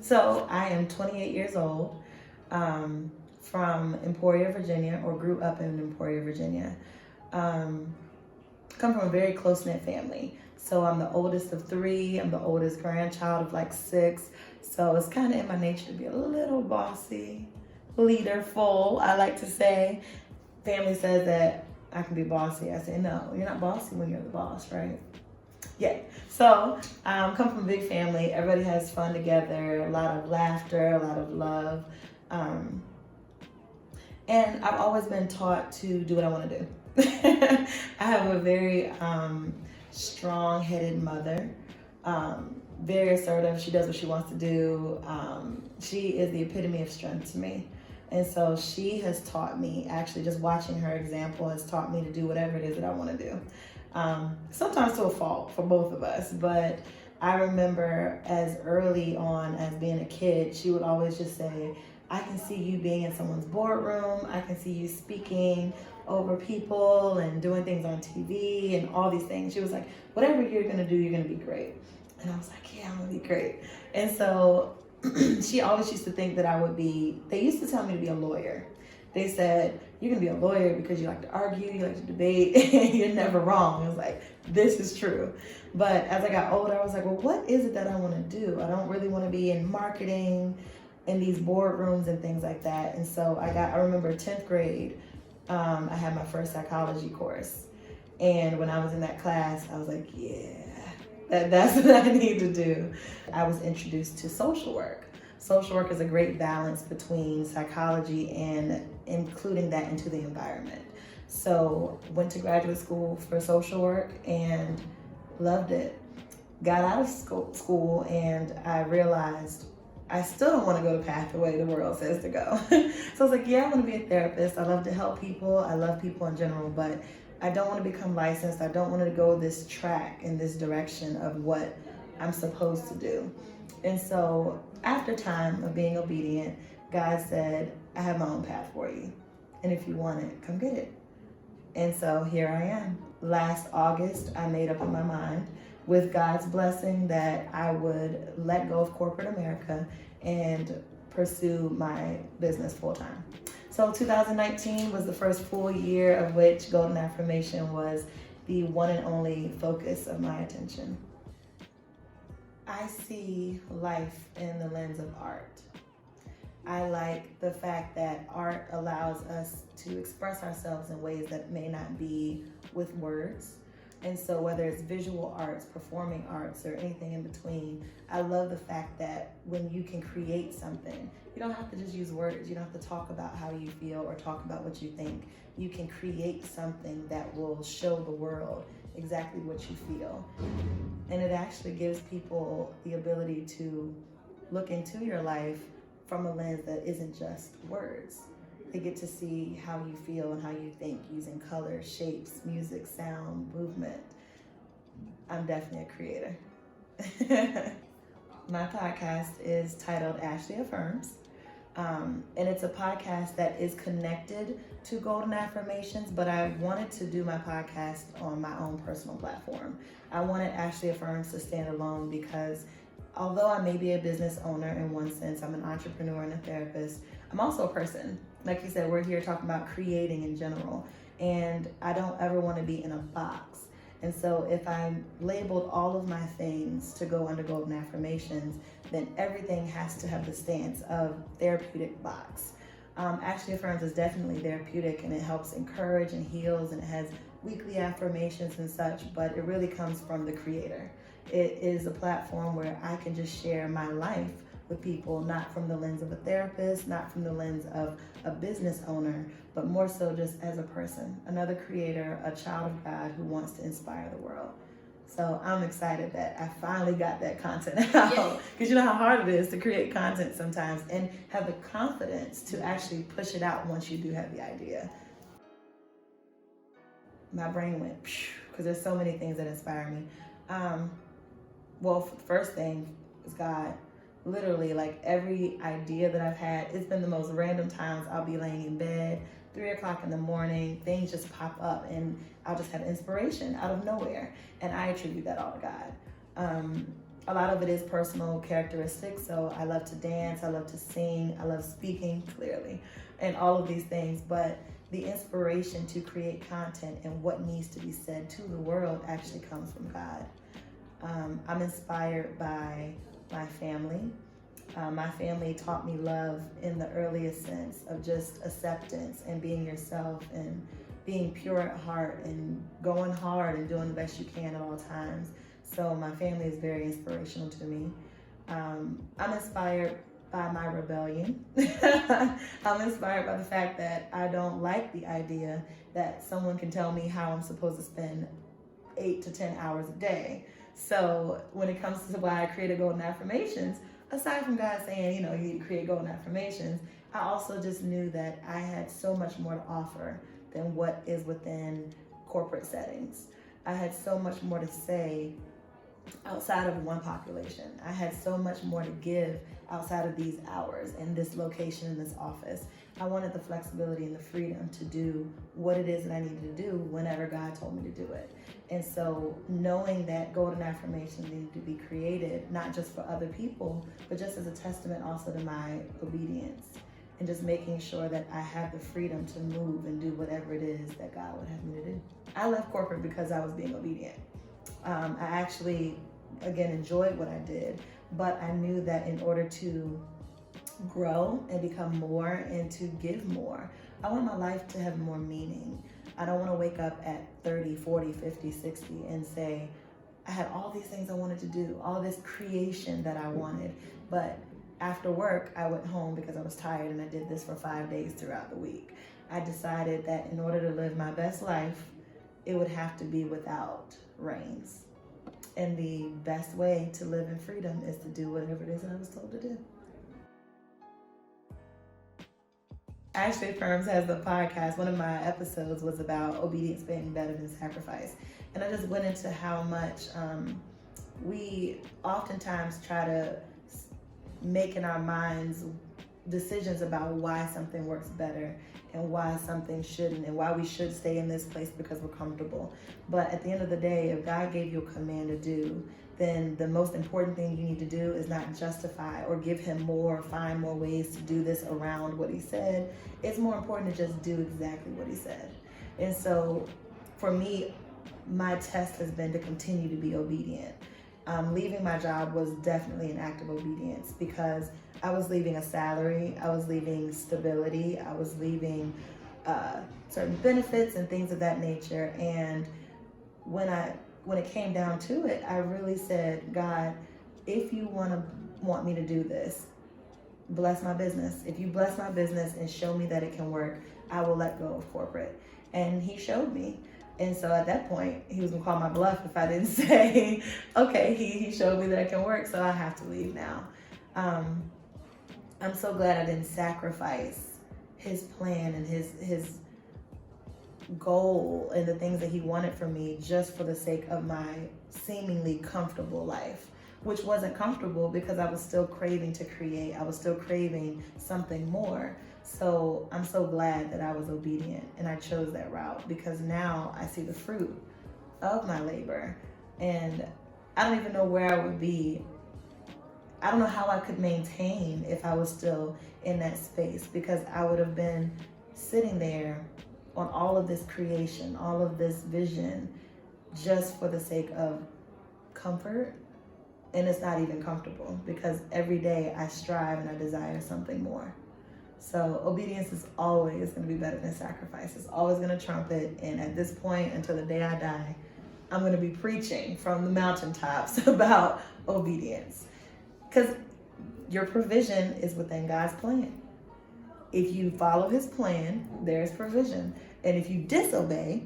So I am 28 years old, from Emporia, Virginia, or grew up in Emporia, Virginia. Um, Come from a very close-knit family. So I'm the oldest of three. I'm the oldest grandchild of like six. So it's kind of in my nature to be a little bossy, leaderful, I like to say. Family says that I can be bossy. I say, no, you're not bossy when you're the boss, right? Yeah. So, come from a big family. Everybody has fun together, a lot of laughter, a lot of love. Um, and I've always been taught to do what I want to do. I have a very strong-headed mother, very assertive. She does what she wants to do. She is the epitome of strength to me. And so she has taught me, actually just watching her example has taught me to do whatever it is that I want to do. Sometimes to a fault for both of us, but I remember as early on as being a kid, she would always just say, I can see you being in someone's boardroom. I can see you speaking over people and doing things on TV and all these things. She was like, whatever you're going to do, you're going to be great. And I was like, yeah, I'm going to be great. And so she always used to think that I would be, they used to tell me to be a lawyer. They said, you're going to be a lawyer because you like to argue, you like to debate, you're never wrong. I was like, this is true. But as I got older, I was like, well, what is it that I want to do? I don't really want to be in marketing, in these boardrooms and things like that. And so I remember 10th grade, I had my first psychology course. And when I was in that class, I was like, yeah, that's what I need to do. I was introduced to social work. Social work is a great balance between psychology and including that into the environment. So went to graduate school for social work and loved it. Got out of school and I realized I still don't want to go the path the way the world says to go. So I was like, yeah, I want to be a therapist. I love to help people. I love people in general, but I don't want to become licensed. I don't want to go this track in this direction of what I'm supposed to do. And so after time of being obedient, God said, I have my own path for you. And if you want it, come get it. And so here I am. Last August, I made up in my mind with God's blessing that I would let go of corporate America and pursue my business full time. So 2019 was the first full year of which Golden Affirmation was the one and only focus of my attention. I see life in the lens of art. I like the fact that art allows us to express ourselves in ways that may not be with words. And so whether it's visual arts, performing arts, or anything in between, I love the fact that when you can create something, you don't have to just use words. You don't have to talk about how you feel or talk about what you think. You can create something that will show the world exactly what you feel. And it actually gives people the ability to look into your life from a lens that isn't just words. They get to see how you feel and how you think using color, shapes, music, sound, movement. I'm definitely a creator. My podcast is titled Ashley Affirms. And it's a podcast that is connected to Golden Affirmations, but I wanted to do my podcast on my own personal platform. I wanted Ashley Affirms to stand alone because although I may be a business owner in one sense, I'm an entrepreneur and a therapist, I'm also a person. Like you said, we're here talking about creating in general, and I don't ever want to be in a box. And so if I labeled all of my things to go under Golden Affirmations, then everything has to have the stance of therapeutic box. Ashley Affirms is definitely therapeutic, and it helps encourage and heals, and it has weekly affirmations and such, but it really comes from the creator. It is a platform where I can just share my life with people, not from the lens of a therapist, not from the lens of a business owner, but more so just as a person, another creator, a child of God who wants to inspire the world. So I'm excited that I finally got that content out, because you know how hard it is to create content sometimes and have the confidence to actually push it out once you do have the idea. My brain went, because there's so many things that inspire me. Well, first thing is God. Literally, like every idea that I've had, it's been the most random times. I'll be laying in bed, 3 o'clock in the morning, things just pop up and I'll just have inspiration out of nowhere. And I attribute that all to God. A lot of it is personal characteristics. So I love to dance, I love to sing, I love speaking clearly, and all of these things. But the inspiration to create content and what needs to be said to the world actually comes from God. I'm inspired by my family. My family taught me love in the earliest sense of just acceptance and being yourself and being pure at heart and going hard and doing the best you can at all times. So my family is very inspirational to me. I'm inspired by my rebellion. I'm inspired by the fact that I don't like the idea that someone can tell me how I'm supposed to spend 8 to 10 hours a day. So when it comes to why I created Golden Affirmations, aside from God saying, you need to create Golden Affirmations, I also just knew that I had so much more to offer than what is within corporate settings. I had so much more to say outside of one population. I had so much more to give outside of these hours in this location, in this office. I wanted the flexibility and the freedom to do what it is that I needed to do whenever God told me to do it. And so knowing that Golden Affirmations needed to be created, not just for other people, but just as a testament also to my obedience, and just making sure that I have the freedom to move and do whatever it is that God would have me to do. I left corporate because I was being obedient. I actually, again, enjoyed what I did, but I knew that in order to grow and become more and to give more, I want my life to have more meaning. I don't want to wake up at 30, 40, 50, 60 and say, I had all these things I wanted to do, all this creation that I wanted, but after work, I went home because I was tired and I did this for 5 days throughout the week. I decided that in order to live my best life, it would have to be without reins. And the best way to live in freedom is to do whatever it is that I was told to do. Ashley Firms has the podcast. One of my episodes was about obedience being better than sacrifice. And I just went into how much we oftentimes try to make in our minds decisions about why something works better and why something shouldn't, and why we should stay in this place because we're comfortable. But at the end of the day, if God gave you a command to do, then the most important thing you need to do is not justify or give him more, find more ways to do this around what he said. It's more important to just do exactly what he said. And so for me, my test has been to continue to be obedient. Leaving my job was definitely an act of obedience because I was leaving a salary, I was leaving stability, I was leaving certain benefits and things of that nature. And when it came down to it, I really said, God, if you want me to do this, bless my business. If you bless my business and show me that it can work, I will let go of corporate. And he showed me. And so at that point, he was gonna call my bluff if I didn't say, okay, he showed me that it can work, so I have to leave now. I'm so glad I didn't sacrifice his plan and his goal and the things that he wanted from me just for the sake of my seemingly comfortable life, which wasn't comfortable because I was still craving to create. I was still craving something more. So I'm so glad that I was obedient and I chose that route because now I see the fruit of my labor. And I don't even know where I would be. I don't know how I could maintain if I was still in that space because I would have been sitting there on all of this creation, all of this vision, just for the sake of comfort. And it's not even comfortable because every day I strive and I desire something more. So obedience is always going to be better than sacrifice. It's always going to trump it. And at this point, until the day I die, I'm going to be preaching from the mountaintops about obedience. Because your provision is within God's plan. If you follow his plan, there's provision. And if you disobey,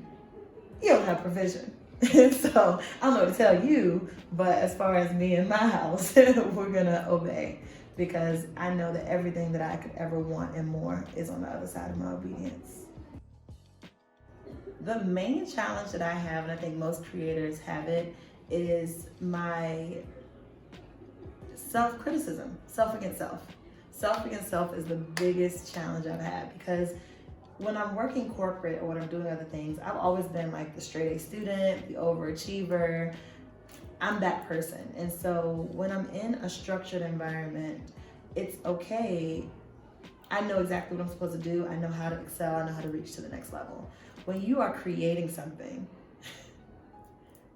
you don't have provision. So I don't know what to tell you, but as far as me and my house, we're going to obey. Because I know that everything that I could ever want and more is on the other side of my obedience. The main challenge that I have, and I think most creators have it, is my self-criticism, self against self. Self against self is the biggest challenge I've had because when I'm working corporate or when I'm doing other things, I've always been like the straight A student, the overachiever. I'm that person. And so when I'm in a structured environment, it's okay. I know exactly what I'm supposed to do. I know how to excel. I know how to reach to the next level. When you are creating something,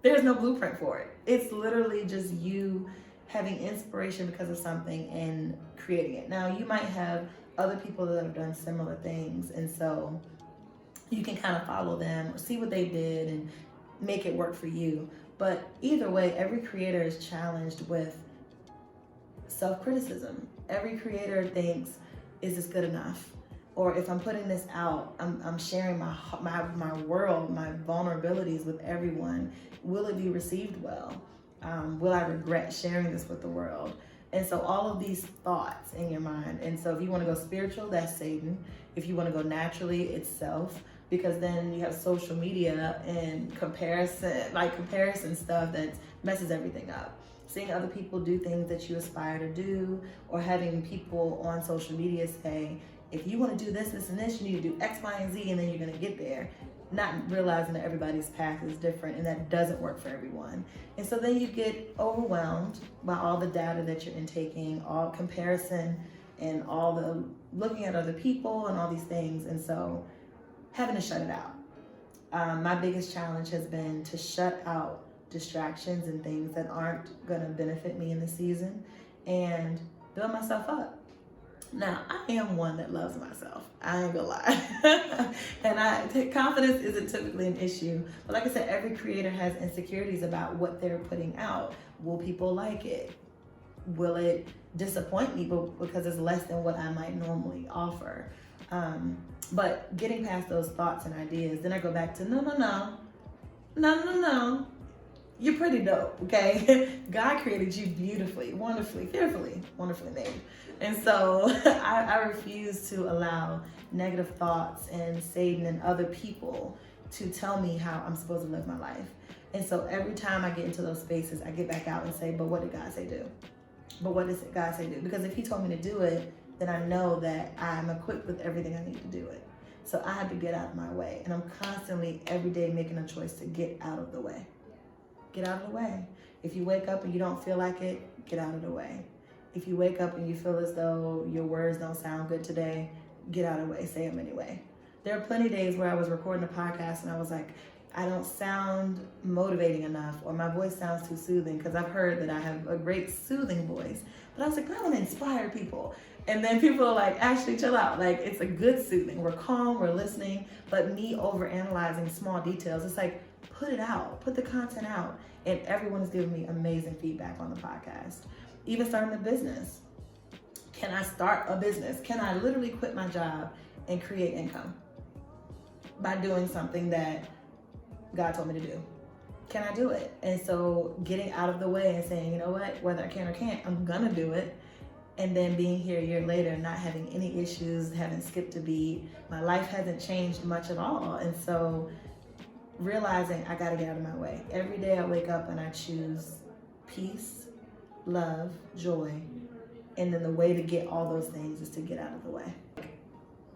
there's no blueprint for it. It's literally just you having inspiration because of something and creating it. Now, you might have other people that have done similar things, and so you can kind of follow them or see what they did and make it work for you. But either way, every creator is challenged with self-criticism. Every creator thinks, is this good enough? Or if I'm putting this out, I'm sharing my world, my vulnerabilities with everyone. Will it be received well? Will I regret sharing this with the world? And so all of these thoughts in your mind. And so if you want to go spiritual, that's Satan. If you want to go naturally, it's self. Because then you have social media and comparison stuff that messes everything up. Seeing other people do things that you aspire to do, or having people on social media say, if you want to do this, this, and this, you need to do X, Y, and Z, and then you're going to get there. Not realizing that everybody's path is different and that doesn't work for everyone. And so then you get overwhelmed by all the data that you're intaking, all comparison, and all the looking at other people and all these things. And so having to shut it out. My biggest challenge has been to shut out distractions and things that aren't going to benefit me in the season and build myself up. Now, I am one that loves myself. I ain't gonna lie. And confidence isn't typically an issue. But like I said, every creator has insecurities about what they're putting out. Will people like it? Will it disappoint me because it's less than what I might normally offer? But getting past those thoughts and ideas, then I go back to no. You're pretty dope, okay? God created you beautifully, wonderfully, fearfully, wonderfully made. And so I refuse to allow negative thoughts and Satan and other people to tell me how I'm supposed to live my life. And so every time I get into those spaces, I get back out and say, but what did God say do? But what does God say do? Because if he told me to do it, then I know that I'm equipped with everything I need to do it. So I have to get out of my way. And I'm constantly, every day, making a choice to get out of the way. Get out of the way. If you wake up and you don't feel like it, get out of the way. If you wake up and you feel as though your words don't sound good today, get out of the way. Say them anyway. There are plenty of days where I was recording a podcast and I was like, I don't sound motivating enough, or my voice sounds too soothing, because I've heard that I have a great soothing voice. But I was like, but I want to inspire people. And then people are like, Ashley, chill out. Like, it's a good soothing. We're calm, we're listening, but me overanalyzing small details, it's like, put it out, put the content out. And everyone is giving me amazing feedback on the podcast. Even starting a business. Can I start a business? Can I literally quit my job and create income by doing something that God told me to do? Can I do it? And so getting out of the way and saying, you know what, whether I can or can't, I'm gonna do it. And then being here a year later, not having any issues, haven't skipped a beat. My life hasn't changed much at all. And so realizing I gotta get out of my way. Every day I wake up and I choose peace, love, joy. And then the way to get all those things is to get out of the way.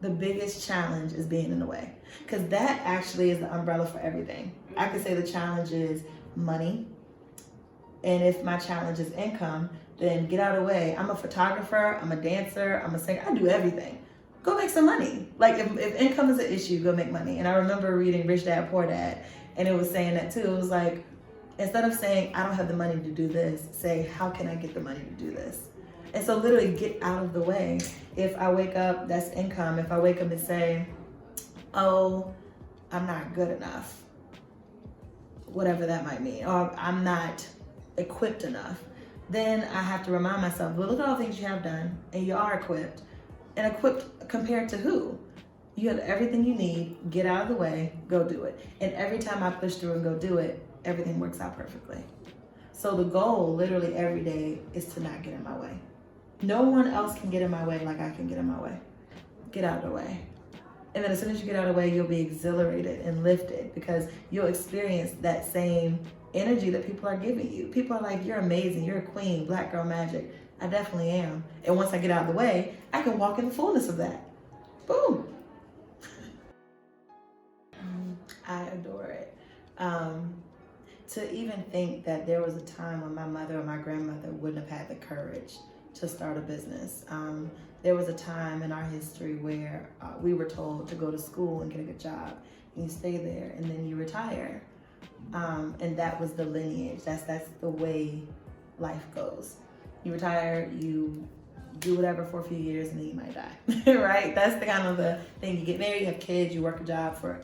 The biggest challenge is being in the way, because that actually is the umbrella for everything. I could say the challenge is money. And if my challenge is income, then get out of the way. I'm a photographer, I'm a dancer, I'm a singer, I do everything. Go make some money. Like if income is an issue, go make money. And I remember reading Rich Dad, Poor Dad, and it was saying that too. It was like, instead of saying, I don't have the money to do this, say, how can I get the money to do this? And so literally get out of the way. If I wake up, that's income. If I wake up and say, oh, I'm not good enough, whatever that might mean, or I'm not equipped enough, then I have to remind myself, well, look at all the things you have done, and you are equipped. And equipped compared to who? You have everything you need, get out of the way, go do it. And every time I push through and go do it, everything works out perfectly. So the goal literally every day is to not get in my way. No one else can get in my way like I can get in my way. Get out of the way. And then as soon as you get out of the way, you'll be exhilarated and lifted, because you'll experience that same energy that people are giving you. People are like, you're amazing, you're a queen, black girl magic. I definitely am. And once I get out of the way, I can walk in the fullness of that. Boom. I adore it. to even think that there was a time when my mother or my grandmother wouldn't have had the courage to start a business. There was a time in our history where we were told to go to school and get a good job, and you stay there, and then you retire. And that was the lineage. That's the way life goes. You retire, you do whatever for a few years, and then you might die, right? That's the kind of the thing. You get married, you have kids, you work a job for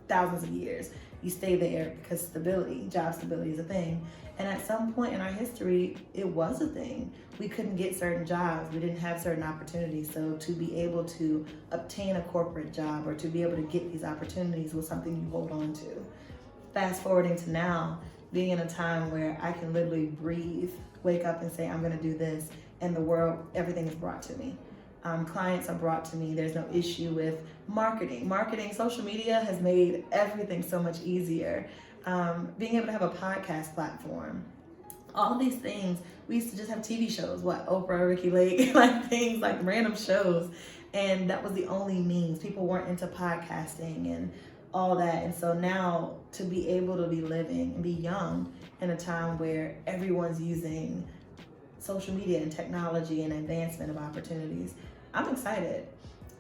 thousands of years. You stay there because stability, job stability is a thing. And at some point in our history, it was a thing. We couldn't get certain jobs. We didn't have certain opportunities. So to be able to obtain a corporate job or to be able to get these opportunities was something you hold on to. Fast forwarding to now, being in a time where I can literally breathe, wake up and say, I'm gonna do this, and the world, everything is brought to me. Clients are brought to me. There's no issue with marketing. Social media has made everything so much easier. Being able to have a podcast platform, all these things. We used to just have TV shows, Oprah, Ricky Lake, like things like random shows. And that was the only means. People weren't into podcasting and all that. And so now to be able to be living and be young in a time where everyone's using social media and technology and advancement of opportunities, I'm excited.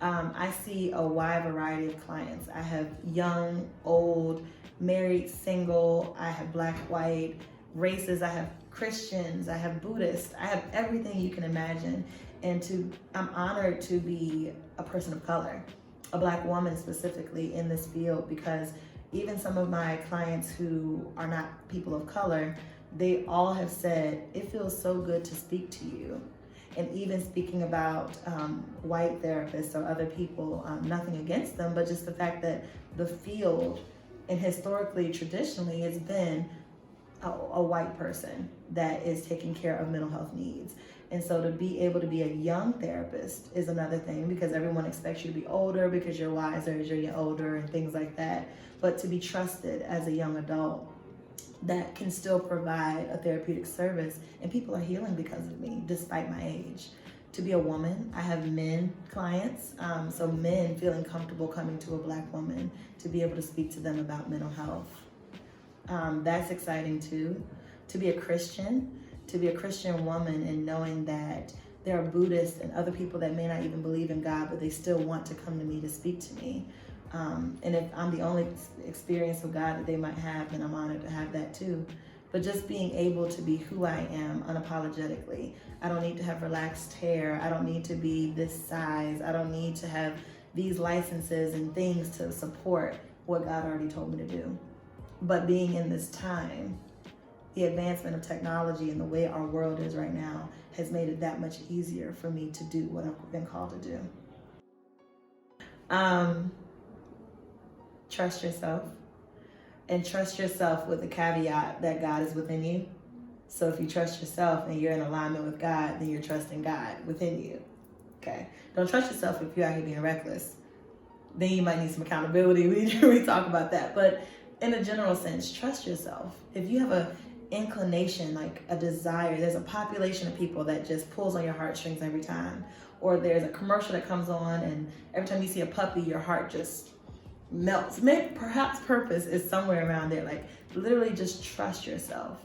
I see a wide variety of clients. I have young, old, married, single. I have black, white, races. I have Christians. I have Buddhists. I have everything you can imagine. And I'm honored to be a person of color, a black woman specifically in this field, because even some of my clients who are not people of color, they all have said, it feels so good to speak to you. And even speaking about white therapists or other people, nothing against them, but just the fact that the field, and historically, traditionally, it's been a white person that is taking care of mental health needs. And so to be able to be a young therapist is another thing, because everyone expects you to be older because you're wiser as you're older and things like that. But to be trusted as a young adult that can still provide a therapeutic service, and people are healing because of me despite my age. To be a woman, I have men clients, so men feeling comfortable coming to a black woman to be able to speak to them about mental health. That's exciting too. To be a Christian woman and knowing that there are Buddhists and other people that may not even believe in God, but they still want to come to me to speak to me. And if I'm the only experience of God that they might have, then I'm honored to have that too. But just being able to be who I am unapologetically. I don't need to have relaxed hair. I don't need to be this size. I don't need to have these licenses and things to support what God already told me to do. But being in this time, the advancement of technology and the way our world is right now has made it that much easier for me to do what I've been called to do. Trust yourself, and trust yourself with the caveat that God is within you. So if you trust yourself and you're in alignment with God, then you're trusting God within you. Okay. Don't trust yourself if you're out here being reckless. Then you might need some accountability. We talk about that. But in a general sense, trust yourself. If you have a inclination, like a desire, there's a population of people that just pulls on your heartstrings every time. Or there's a commercial that comes on and every time you see a puppy, your heart just melts. Maybe perhaps purpose is somewhere around there. Like literally just trust yourself.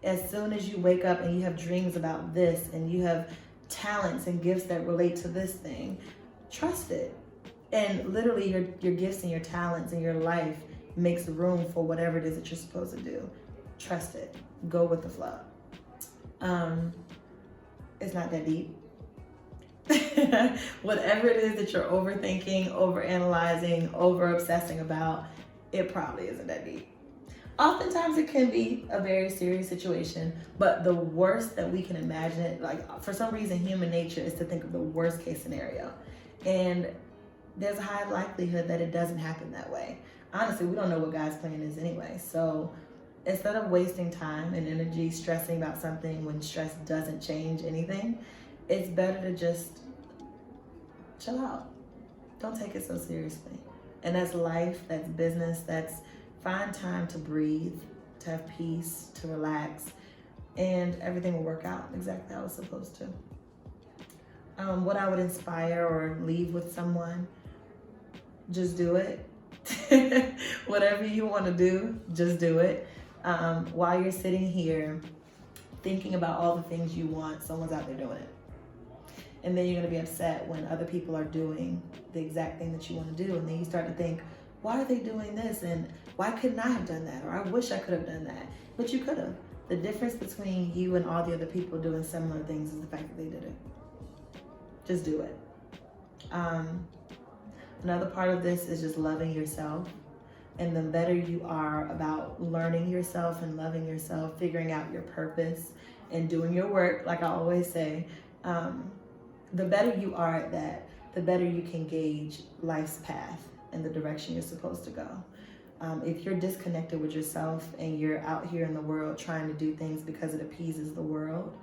As soon as you wake up and you have dreams about this and you have talents and gifts that relate to this thing, trust it. And literally your gifts and your talents and your life makes room for whatever it is that you're supposed to do. Trust it. Go with the flow. It's not that deep. Whatever it is that you're overthinking, overanalyzing, over-obsessing about, it probably isn't that deep. Oftentimes it can be a very serious situation, but the worst that we can imagine, like for some reason human nature is to think of the worst case scenario. And there's a high likelihood that it doesn't happen that way. Honestly, we don't know what God's plan is anyway. So instead of wasting time and energy stressing about something when stress doesn't change anything, it's better to just chill out. Don't take it so seriously. And that's life, that's business, that's find time to breathe, to have peace, to relax, and everything will work out exactly how it's supposed to. What I would inspire or leave with someone, just do it. Whatever you want to do, just do it. While you're sitting here thinking about all the things you want, someone's out there doing it. And then you're going to be upset when other people are doing the exact thing that you want to do. And then you start to think, why are they doing this? And why couldn't I have done that? Or I wish I could have done that. But you could have. The difference between you and all the other people doing similar things is the fact that they did it. Just do it. Another part of this is just loving yourself. And the better you are about learning yourself and loving yourself, figuring out your purpose and doing your work, like I always say, the better you are at that, the better you can gauge life's path and the direction you're supposed to go. If you're disconnected with yourself and you're out here in the world trying to do things because it appeases the world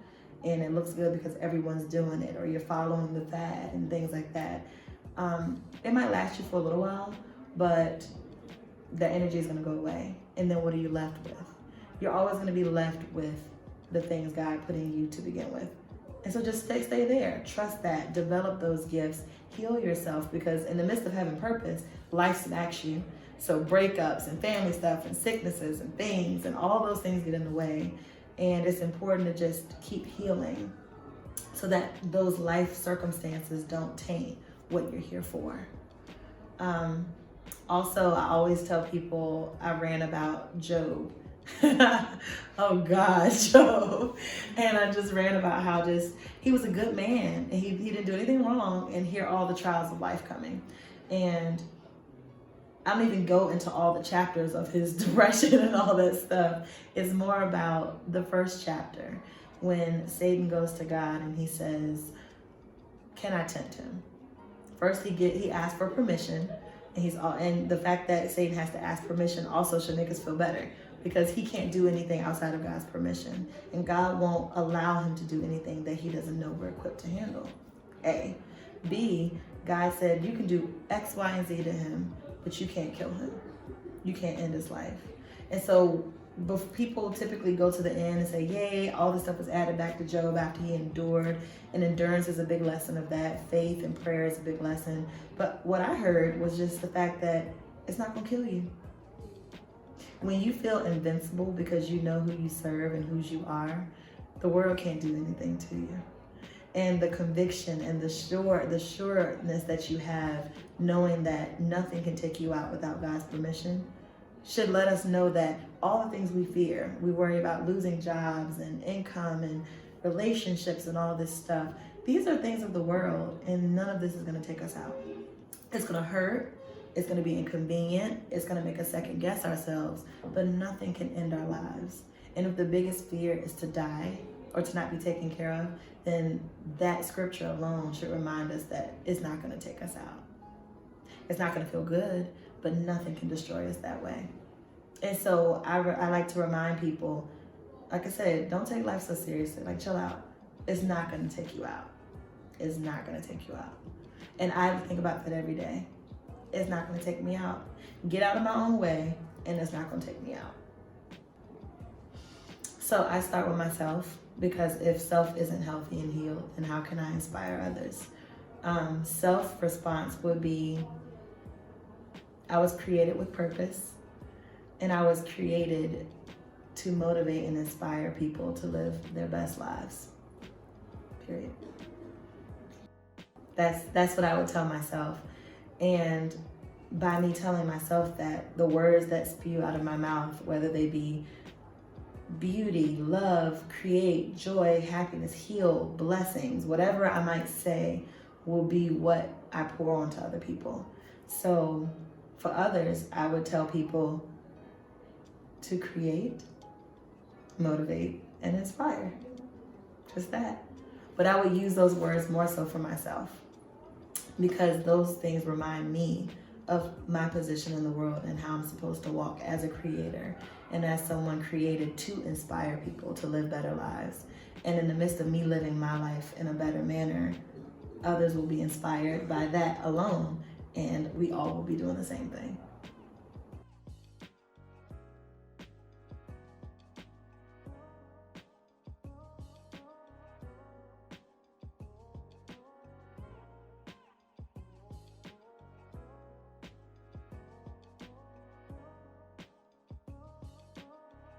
and it looks good because everyone's doing it, or you're following the fad and things like that, it might last you for a little while, but the energy is going to go away. And then what are you left with? You're always going to be left with the things God put in you to begin with. And so just stay there. Trust that. Develop those gifts. Heal yourself, because in the midst of having purpose, life smacks you. So breakups and family stuff and sicknesses and things and all those things get in the way. And it's important to just keep healing so that those life circumstances don't taint what you're here for. Also, I always tell people, I ran about Job. Oh God, Job. And I just ran about how he was a good man and he didn't do anything wrong, and here are all the trials of life coming. And I don't even go into all the chapters of his depression and all that stuff. It's more about the first chapter when Satan goes to God and he says, can I tempt him? First he asks for permission, and the fact that Satan has to ask permission also should make us feel better, because he can't do anything outside of God's permission. And God won't allow him to do anything that he doesn't know we're equipped to handle. A. B, God said you can do X, Y, and Z to him, but you can't kill him. You can't end his life. And so people typically go to the end and say, yay, all this stuff was added back to Job after he endured. And endurance is a big lesson of that. Faith and prayer is a big lesson. But what I heard was just the fact that it's not going to kill you. When you feel invincible because you know who you serve and whose you are, the world can't do anything to you. And the conviction and the sureness that you have, knowing that nothing can take you out without God's permission, should let us know that all the things we fear, we worry about losing jobs and income and relationships and all this stuff, these are things of the world, and none of this is going to take us out. It's going to hurt. It's going to be inconvenient. It's going to make us second guess ourselves, but nothing can end our lives. And if the biggest fear is to die or to not be taken care of, then that scripture alone should remind us that it's not going to take us out. It's not going to feel good, but nothing can destroy us that way. And so I like to remind people, like I said, don't take life so seriously. Like, chill out. It's not going to take you out. It's not going to take you out. And I think about that every day. It's not going to take me out. Get out of my own way, and it's not going to take me out. So I start with myself, because if self isn't healthy and healed, then how can I inspire others? Self-response would be, I was created with purpose, and I was created to motivate and inspire people to live their best lives. Period. That's what I would tell myself. And by me telling myself that, the words that spew out of my mouth, whether they be beauty, love, create, joy, happiness, heal, blessings, whatever I might say, will be what I pour onto other people. So for others, I would tell people to create, motivate, and inspire. Just that. But I would use those words more so for myself, because those things remind me of my position in the world and how I'm supposed to walk as a creator and as someone created to inspire people to live better lives. And in the midst of me living my life in a better manner, others will be inspired by that alone, and we all will be doing the same thing.